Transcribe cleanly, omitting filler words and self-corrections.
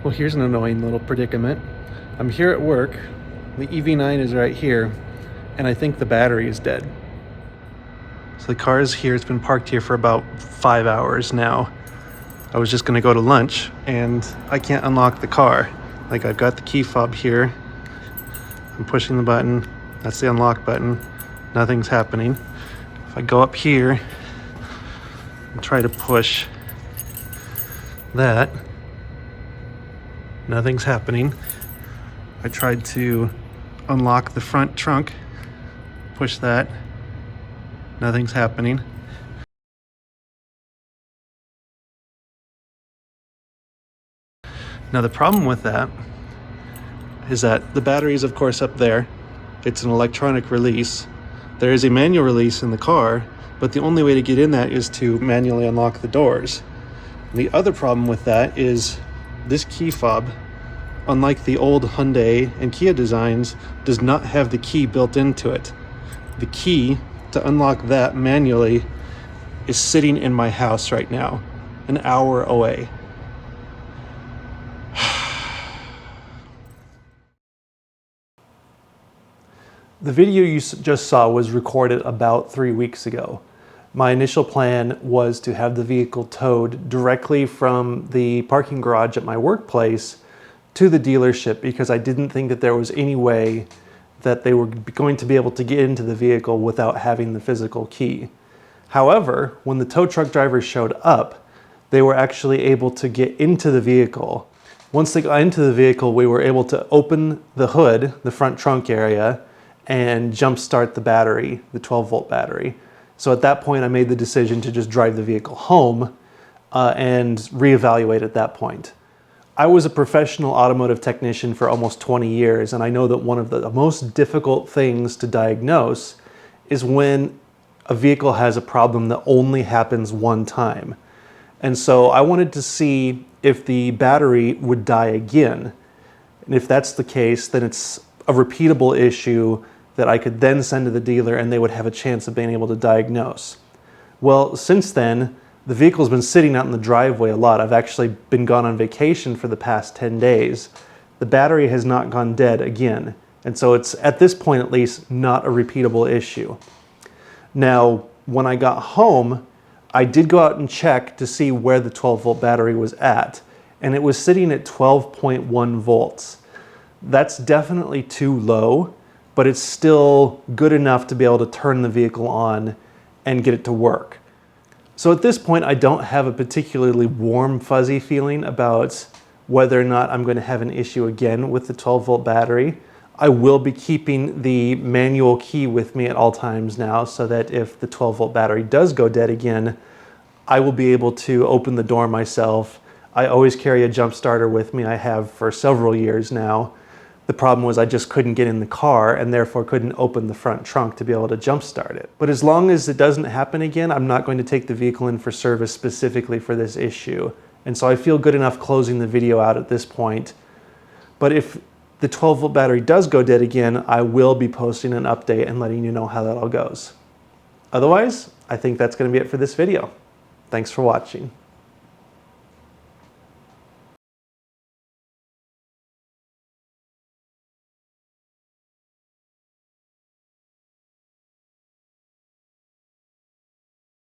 Well, here's an annoying little predicament. I'm here at work, the EV9 is right here, and I think the battery is dead. So the car is here, it's been parked here for about 5 hours now. I was just gonna go to lunch, and I can't unlock the car. Like, I've got the key fob here, I'm pushing the button, that's the unlock button, nothing's happening. If I go up here and try to push that, nothing's happening. I tried to unlock the front trunk, push that, nothing's happening. Now the problem with that is that the battery is of course up there. It's an electronic release. There is a manual release in the car, but the only way to get in that is to manually unlock the doors. And the other problem with that is this key fob, unlike the old Hyundai and Kia designs, does not have the key built into it. The key to unlock that manually is sitting in my house right now, an hour away. The video you just saw was recorded about 3 weeks ago. My initial plan was to have the vehicle towed directly from the parking garage at my workplace to the dealership because I didn't think that there was any way that they were going to be able to get into the vehicle without having the physical key. However, when the tow truck drivers showed up, they were actually able to get into the vehicle. Once they got into the vehicle, we were able to open the hood, the front trunk area, and jump start the battery, the 12-volt battery. So at that point, I made the decision to just drive the vehicle home and reevaluate at that point. I was a professional automotive technician for almost 20 years, and I know that one of the most difficult things to diagnose is when a vehicle has a problem that only happens one time. And so I wanted to see if the battery would die again. And if that's the case, then it's a repeatable issue that I could then send to the dealer and they would have a chance of being able to diagnose. Well, since then, the vehicle's been sitting out in the driveway a lot. I've actually been gone on vacation for the past 10 days. The battery has not gone dead again. And so it's, at this point at least, not a repeatable issue. Now, when I got home, I did go out and check to see where the 12-volt battery was at, and it was sitting at 12.1 volts. That's definitely too low, but it's still good enough to be able to turn the vehicle on and get it to work. So at this point, I don't have a particularly warm, fuzzy feeling about whether or not I'm going to have an issue again with the 12-volt battery. I will be keeping the manual key with me at all times now so that if the 12-volt battery does go dead again, I will be able to open the door myself. I always carry a jump starter with me. I have for several years now. The problem was I just couldn't get in the car and therefore couldn't open the front trunk to be able to jump start it. But as long as it doesn't happen again, I'm not going to take the vehicle in for service specifically for this issue. And so I feel good enough closing the video out at this point. But if the 12-volt battery does go dead again, I will be posting an update and letting you know how that all goes. Otherwise, I think that's going to be it for this video. Thanks for watching.